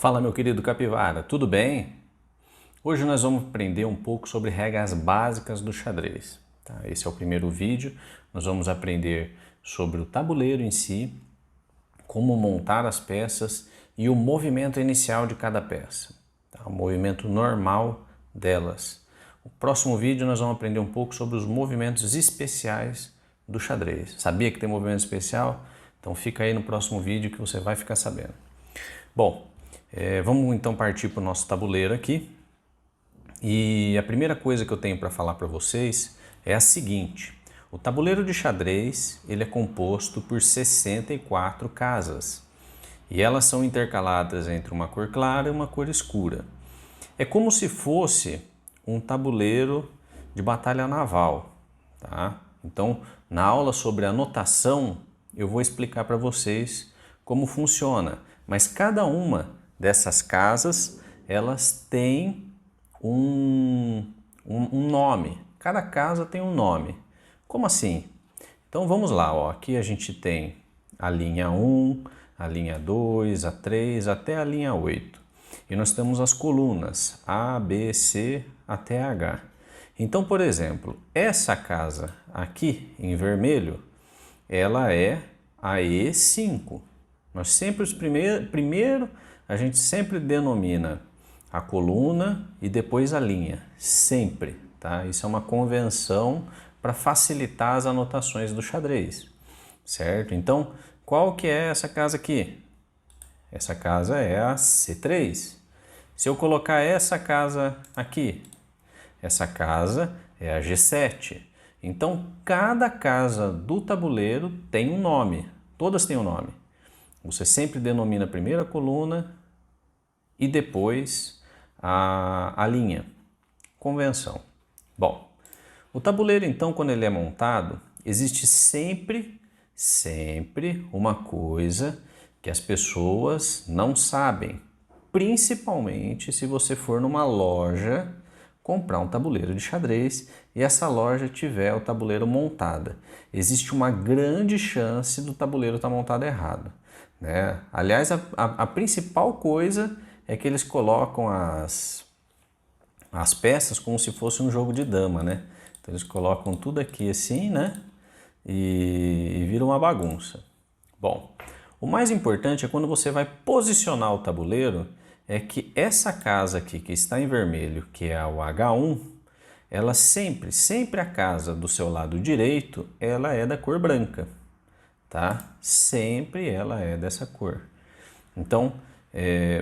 Fala, meu querido capivara, tudo bem? Hoje nós vamos aprender um pouco sobre regras básicas do xadrez. Tá? Esse é o primeiro vídeo. Nós vamos aprender sobre o tabuleiro em si, como montar as peças e o movimento inicial de cada peça, tá? O movimento normal delas. No próximo vídeo nós vamos aprender um pouco sobre os movimentos especiais do xadrez. Sabia que tem movimento especial? Então fica aí no próximo vídeo que você vai ficar sabendo. Bom, vamos então partir para o nosso tabuleiro aqui. E a primeira coisa que eu tenho para falar para vocês é a seguinte: o tabuleiro de xadrez ele é composto por 64 casas e elas são intercaladas entre uma cor clara e uma cor escura. É como se fosse um tabuleiro de batalha naval, tá? Então, na aula sobre anotação, eu vou explicar para vocês como funciona, mas cada uma dessas casas, elas têm um nome. Cada casa tem um nome. Como assim? Então vamos lá, ó. Aqui a gente tem a linha 1, a linha 2, a 3, até a linha 8. E nós temos as colunas A, B, C até H. Então, por exemplo, essa casa aqui em vermelho, ela é a E5. Nós sempre, primeiro, a gente sempre denomina a coluna e depois a linha, sempre, tá? Isso é uma convenção para facilitar as anotações do xadrez, certo? Então, qual que é essa casa aqui? Essa casa é a C3. Se eu colocar essa casa aqui, essa casa é a G7. Então, cada casa do tabuleiro tem um nome, todas têm um nome. Você sempre denomina a primeira coluna e depois a linha. Convenção. Bom, o tabuleiro então, quando ele é montado, existe sempre uma coisa que as pessoas não sabem, principalmente se você for numa loja comprar um tabuleiro de xadrez e essa loja tiver o tabuleiro montado. Existe uma grande chance do tabuleiro estar montado errado, né? Aliás, a principal coisa é que eles colocam as peças como se fosse um jogo de dama, né? Então eles colocam tudo aqui assim, né? E vira uma bagunça. Bom, o mais importante é quando você vai posicionar o tabuleiro, é que essa casa aqui que está em vermelho, que é o H1, ela sempre a casa do seu lado direito, ela é da cor branca, tá? Sempre ela é dessa cor. Então,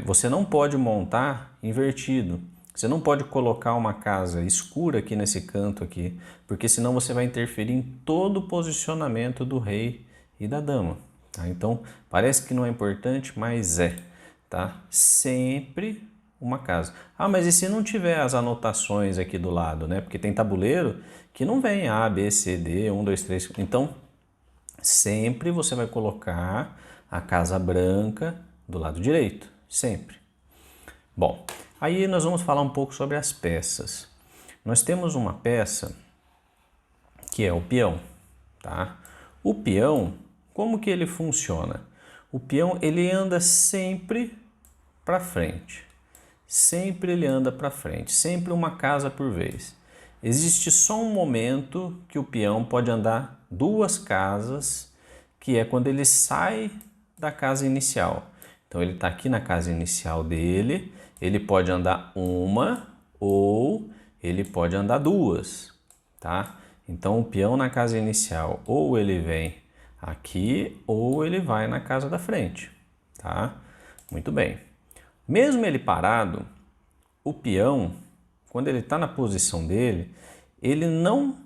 você não pode montar invertido. Você não pode colocar uma casa escura aqui nesse canto aqui, porque senão você vai interferir em todo o posicionamento do rei e da dama. Tá? Então, parece que não é importante, mas é. Tá? Sempre uma casa. Ah, mas e se não tiver as anotações aqui do lado, né? Porque tem tabuleiro que não vem A, B, C, D, 1, 2, 3. Então, sempre você vai colocar a casa branca do lado direito. Sempre. Bom, aí nós vamos falar um pouco sobre as peças. Nós temos uma peça que é o peão, tá? O peão, como que ele funciona? O peão, ele anda sempre para frente. Sempre ele anda para frente, sempre uma casa por vez. Existe só um momento que o peão pode andar duas casas, que é quando ele sai da casa inicial. Então ele está aqui na casa inicial dele, ele pode andar uma ou ele pode andar duas, tá? Então o peão na casa inicial ou ele vem aqui ou ele vai na casa da frente, tá? Muito bem. Mesmo ele parado, o peão, quando ele está na posição dele, ele não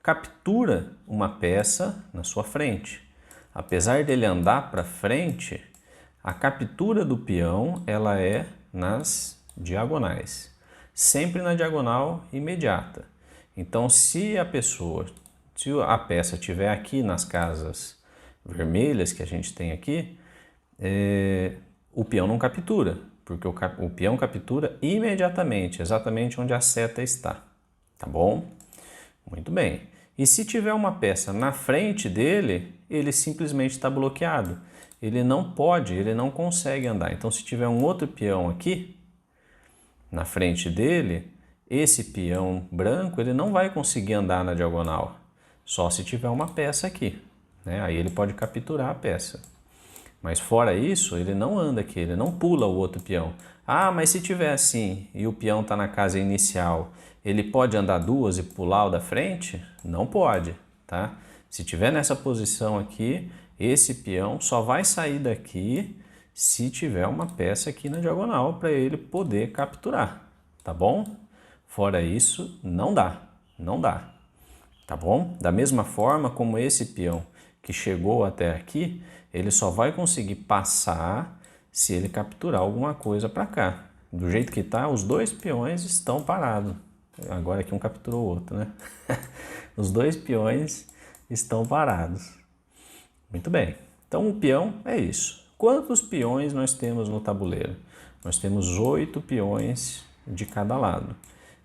captura uma peça na sua frente. Apesar dele andar para frente, a captura do peão ela é nas diagonais, sempre na diagonal imediata. Então, se a peça estiver aqui nas casas vermelhas que a gente tem aqui, o peão não captura, porque o peão captura imediatamente, exatamente onde a seta está. Tá bom? Muito bem. E se tiver uma peça na frente dele, ele simplesmente está bloqueado. Ele não pode, ele não consegue andar. Então, se tiver um outro peão aqui, na frente dele, esse peão branco ele não vai conseguir andar na diagonal, só se tiver uma peça aqui, né? Aí ele pode capturar a peça. Mas fora isso, ele não anda aqui, ele não pula o outro peão. Ah, mas se tiver assim e o peão está na casa inicial, ele pode andar duas e pular o da frente? Não pode, tá? Se tiver nessa posição aqui, esse peão só vai sair daqui se tiver uma peça aqui na diagonal para ele poder capturar, tá bom? Fora isso, não dá, não dá, tá bom? Da mesma forma como esse peão que chegou até aqui, ele só vai conseguir passar se ele capturar alguma coisa para cá. Do jeito que tá, os dois peões estão parados. Agora aqui um capturou o outro, né? Os dois peões estão parados. Muito bem. Então o peão é isso. Quantos peões nós temos no tabuleiro? Nós temos 8 peões de cada lado.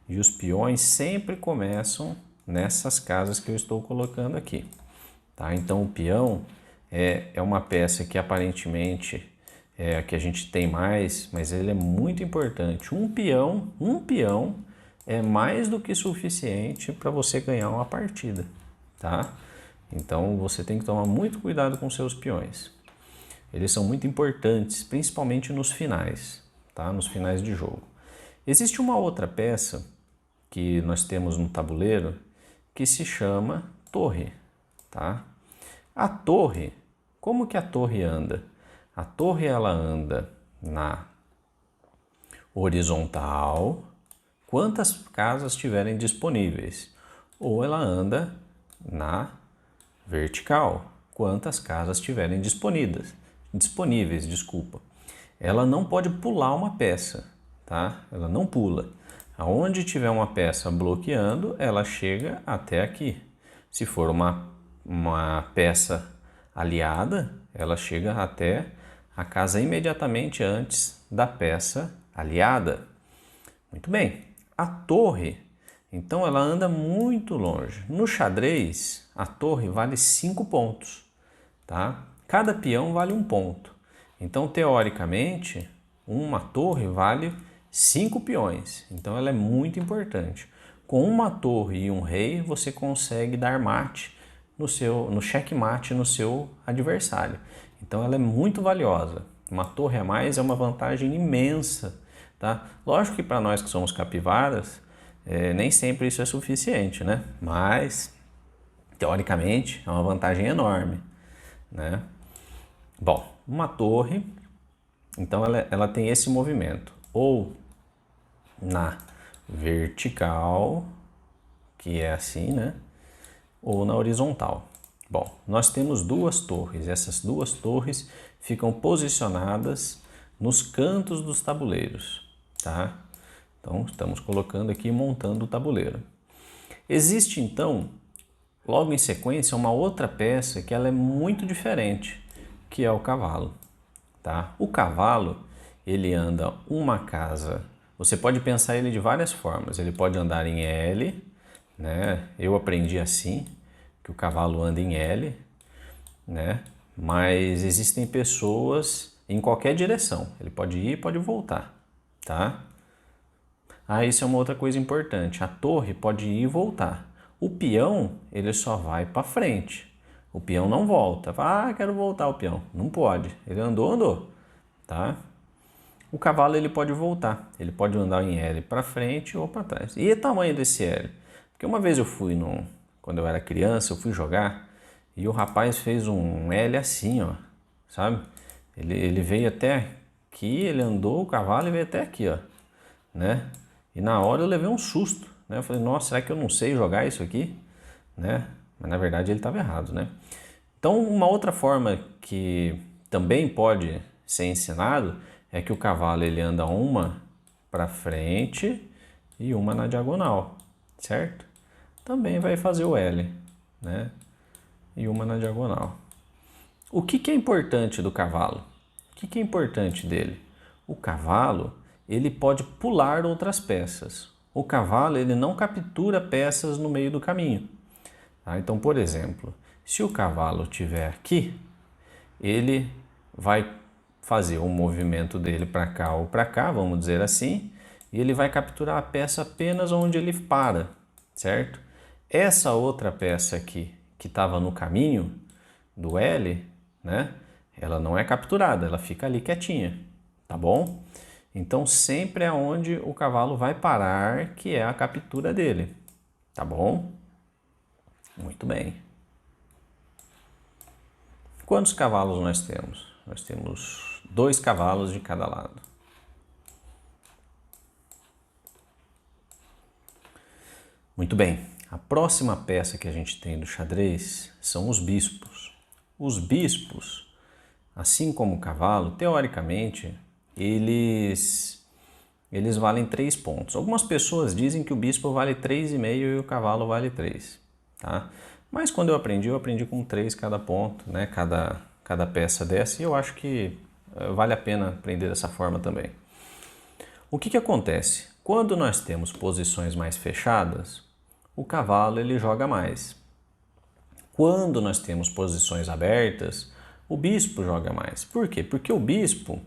E os peões sempre começam nessas casas que eu estou colocando aqui. Tá? Então o peão é uma peça que aparentemente é a que a gente tem mais, mas ele é muito importante. Um peão é mais do que suficiente para você ganhar uma partida, tá? Então você tem que tomar muito cuidado com seus peões. Eles são muito importantes, principalmente nos finais, tá? Nos finais de jogo. Existe uma outra peça que nós temos no tabuleiro que se chama torre, tá? A torre, como que a torre anda? A torre ela anda na horizontal, quantas casas tiverem disponíveis, ou ela anda na vertical, quantas casas tiverem disponíveis, desculpa. Ela não pode pular uma peça, tá? Ela não pula. Aonde tiver uma peça bloqueando, ela chega até aqui. Se for uma peça aliada, ela chega até a casa imediatamente antes da peça aliada. Muito bem. A torre, então ela anda muito longe. No xadrez, a torre vale 5 pontos, tá? Cada peão vale 1 ponto. Então, teoricamente, uma torre vale 5 peões. Então, ela é muito importante. Com uma torre e um rei, você consegue dar mate no checkmate no seu adversário. Então, ela é muito valiosa. Uma torre a mais é uma vantagem imensa, tá? Lógico que para nós que somos capivaras, nem sempre isso é suficiente, né? Mas, teoricamente, é uma vantagem enorme, né? Bom, uma torre, então ela tem esse movimento, ou na vertical, que é assim, né? Ou na horizontal. Bom, nós temos duas torres, essas duas torres ficam posicionadas nos cantos dos tabuleiros, tá? Então, estamos colocando aqui, montando o tabuleiro. Existe, então, logo em sequência, uma outra peça que ela é muito diferente, que é o cavalo, tá? O cavalo, ele anda uma casa, você pode pensar ele de várias formas, ele pode andar em L, né? Eu aprendi assim, que o cavalo anda em L, né? Mas existem pessoas em qualquer direção, ele pode ir e pode voltar, tá? Ah, isso é uma outra coisa importante, a torre pode ir e voltar. O peão, ele só vai para frente. O peão não volta. Ah, quero voltar o peão. Não pode. Ele andou, tá? O cavalo ele pode voltar. Ele pode andar em L para frente ou para trás. E o tamanho desse L? Porque uma vez eu fui quando eu era criança, eu fui jogar e o rapaz fez um L assim, ó, sabe? Ele veio até aqui, ele andou o cavalo e veio até aqui, ó, né? E na hora eu levei um susto, né? Eu falei, nossa, será que eu não sei jogar isso aqui? Né? Mas na verdade ele estava errado, né? Então, uma outra forma que também pode ser ensinado é que o cavalo ele anda uma para frente e uma na diagonal, certo? Também vai fazer o L, né? E uma na diagonal. O que é importante do cavalo? O que é importante dele? O cavalo, ele pode pular outras peças. O cavalo, ele não captura peças no meio do caminho. tá? Então, por exemplo, se o cavalo estiver aqui, ele vai fazer um movimento dele para cá ou para cá, vamos dizer assim, e ele vai capturar a peça apenas onde ele para, certo? Essa outra peça aqui, que estava no caminho do L, né? Ela não é capturada, ela fica ali quietinha, tá bom? Então sempre é onde o cavalo vai parar que é a captura dele, tá bom? Muito bem. Quantos cavalos nós temos? Nós temos 2 cavalos de cada lado. Muito bem. A próxima peça que a gente tem do xadrez são os bispos. Os bispos, assim como o cavalo, teoricamente, eles valem 3 pontos. Algumas pessoas dizem que o bispo vale 3,5 e o cavalo vale 3, tá? Mas quando eu aprendi com 3 cada ponto, né? Cada peça dessa, e eu acho que vale a pena aprender dessa forma também. O que acontece? Quando nós temos posições mais fechadas, o cavalo ele joga mais. Quando nós temos posições abertas, o bispo joga mais. Por quê? Porque o bispo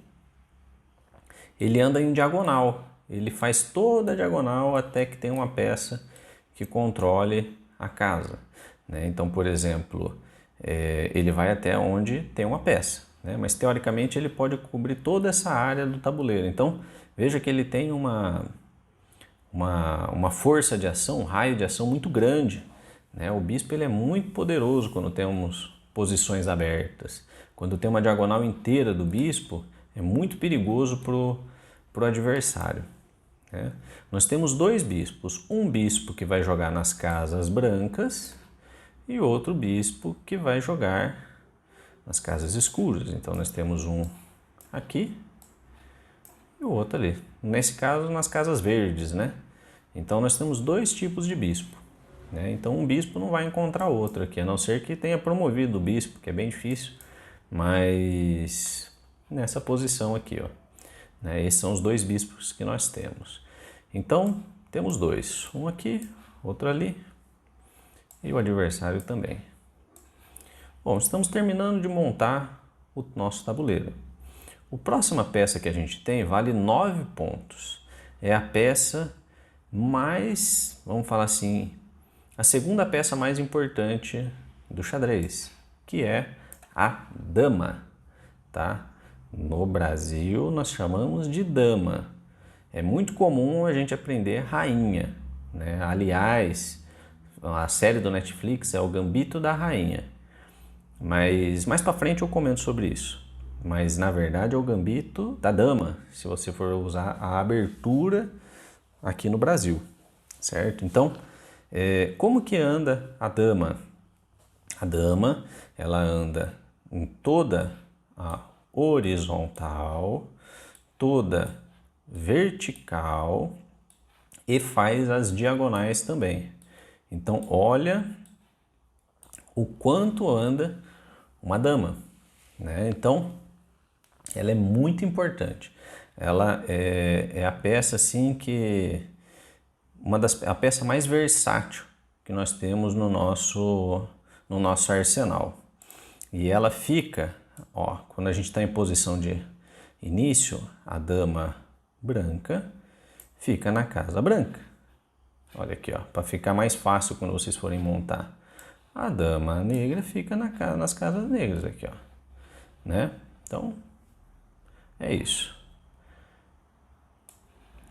ele anda em diagonal, ele faz toda a diagonal até que tem uma peça que controle a casa, né? Então, por exemplo, ele vai até onde tem uma peça, né? Mas teoricamente ele pode cobrir toda essa área do tabuleiro. Então, veja que ele tem uma força de ação, um raio de ação muito grande, né? O bispo ele é muito poderoso quando temos posições abertas. Quando tem uma diagonal inteira do bispo, é muito perigoso para o adversário, né? Nós temos 2 bispos, um bispo que vai jogar nas casas brancas e outro bispo que vai jogar nas casas escuras. Então nós temos um aqui e o outro ali. Nesse caso, nas casas verdes, né? Então nós temos 2 tipos de bispo, né? Então um bispo não vai encontrar outro aqui, a não ser que tenha promovido o bispo, que é bem difícil, mas nessa posição aqui, ó, né? Esses são os 2 bispos que nós temos. Então temos 2, um aqui, outro ali e o adversário também. Bom, estamos terminando de montar o nosso tabuleiro. A próxima peça que a gente tem vale 9 pontos. É a peça mais, vamos falar assim, a segunda peça mais importante do xadrez, que é a dama, tá? No Brasil nós chamamos de dama. É muito comum a gente aprender rainha, né? Aliás, a série do Netflix é o Gambito da Rainha. Mas mais para frente eu comento sobre isso. Mas na verdade é o Gambito da Dama, se você for usar a abertura aqui no Brasil, certo? Então, como que anda a dama? A dama, ela anda em toda a horizontal, toda vertical e faz as diagonais também. Então, olha o quanto anda uma dama, né? Então, ela é muito importante. Ela é a peça assim que a peça mais versátil que nós temos no nosso arsenal. E ela fica, ó, quando a gente está em posição de início, a dama branca fica na casa branca. Olha aqui, ó, para ficar mais fácil quando vocês forem montar. A dama negra fica nas casas negras aqui, ó, né? Então, é isso.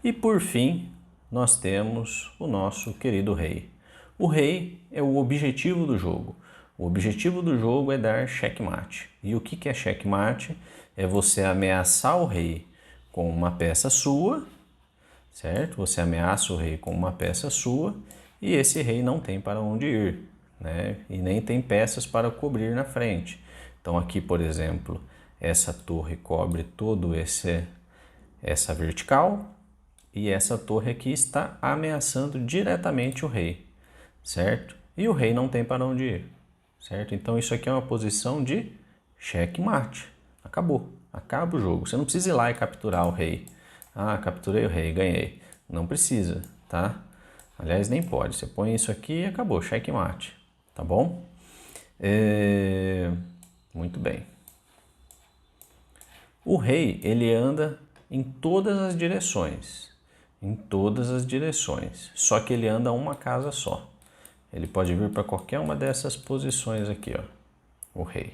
E por fim, nós temos o nosso querido rei. O rei é o objetivo do jogo. O objetivo do jogo é dar checkmate. E o que é checkmate? É você ameaçar o rei com uma peça sua, certo? Você ameaça o rei com uma peça sua e esse rei não tem para onde ir, né? E nem tem peças para cobrir na frente. Então aqui, por exemplo, essa torre cobre todo essa vertical e essa torre aqui está ameaçando diretamente o rei, certo? E o rei não tem para onde ir, certo? Então isso aqui é uma posição de checkmate. Acabou, acaba o jogo. Você não precisa ir lá e capturar o rei. Ah, capturei o rei, ganhei. Não precisa, tá? Aliás, nem pode. Você põe isso aqui e acabou, checkmate. Tá tá bom? Muito bem. O rei, ele anda em todas as direções, só que ele anda uma casa só. Ele pode vir para qualquer uma dessas posições aqui, ó, o rei,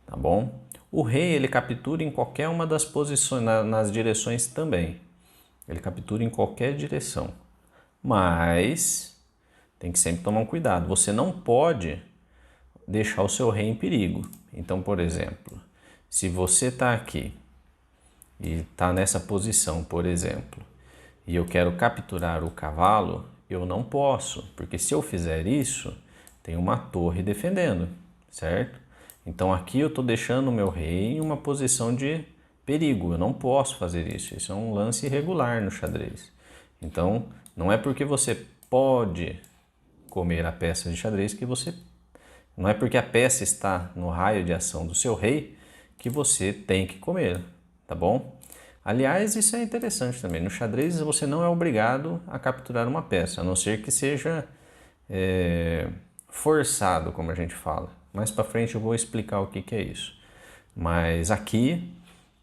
tá bom? O rei, ele captura em qualquer uma das posições, nas direções também. Ele captura em qualquer direção, mas tem que sempre tomar um cuidado. Você não pode deixar o seu rei em perigo. Então, por exemplo, se você está aqui e está nessa posição, por exemplo, e eu quero capturar o cavalo, eu não posso, porque se eu fizer isso, tem uma torre defendendo, certo? Então aqui eu estou deixando o meu rei em uma posição de perigo, eu não posso fazer isso, isso é um lance irregular no xadrez. Então não é porque você pode comer a peça de xadrez que você... Não é porque a peça está no raio de ação do seu rei que você tem que comer, tá bom? Aliás, isso é interessante também. No xadrez você não é obrigado a capturar uma peça, a não ser que seja forçado, como a gente fala. Mais para frente eu vou explicar o que é isso. Mas aqui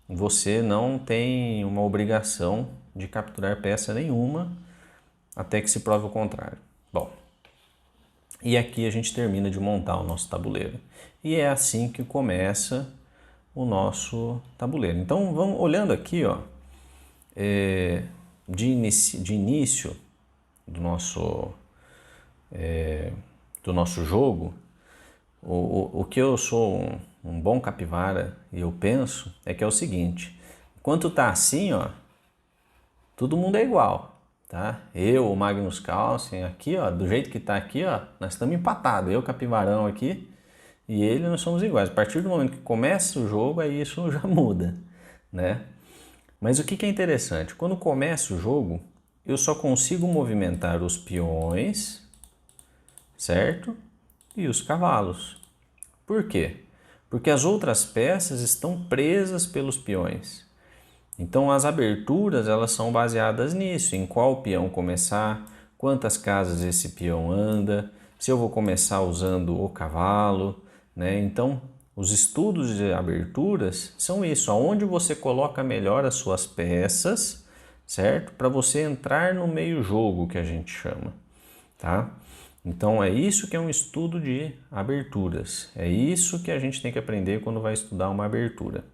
você não tem uma obrigação de capturar peça nenhuma até que se prove o contrário. Bom, e aqui a gente termina de montar o nosso tabuleiro. E é assim que começa o nosso tabuleiro. Então, vamos olhando aqui, ó, de início do nosso jogo, o que eu sou um bom capivara e eu penso é que é o seguinte: enquanto tá assim, ó, todo mundo é igual, tá? Eu, o Magnus Carlsen, aqui, ó, do jeito que tá aqui, ó, nós estamos empatados. Eu, capivarão aqui, e ele, nós somos iguais. A partir do momento que começa o jogo, aí isso já muda, né? Mas o que é interessante? Quando começa o jogo, eu só consigo movimentar os peões, certo? E os cavalos. Por quê? Porque as outras peças estão presas pelos peões. Então as aberturas, elas são baseadas nisso, em qual peão começar, quantas casas esse peão anda, se eu vou começar usando o cavalo, né? Então os estudos de aberturas são isso, aonde você coloca melhor as suas peças, certo? Para você entrar no meio jogo, que a gente chama, tá? Então é isso que é um estudo de aberturas, é isso que a gente tem que aprender quando vai estudar uma abertura.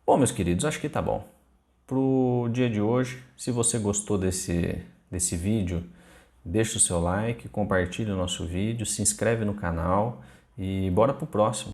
Bom, meus queridos, acho que tá bom. Pro dia de hoje, se você gostou desse vídeo, deixa o seu like, compartilha o nosso vídeo, se inscreve no canal e bora pro próximo.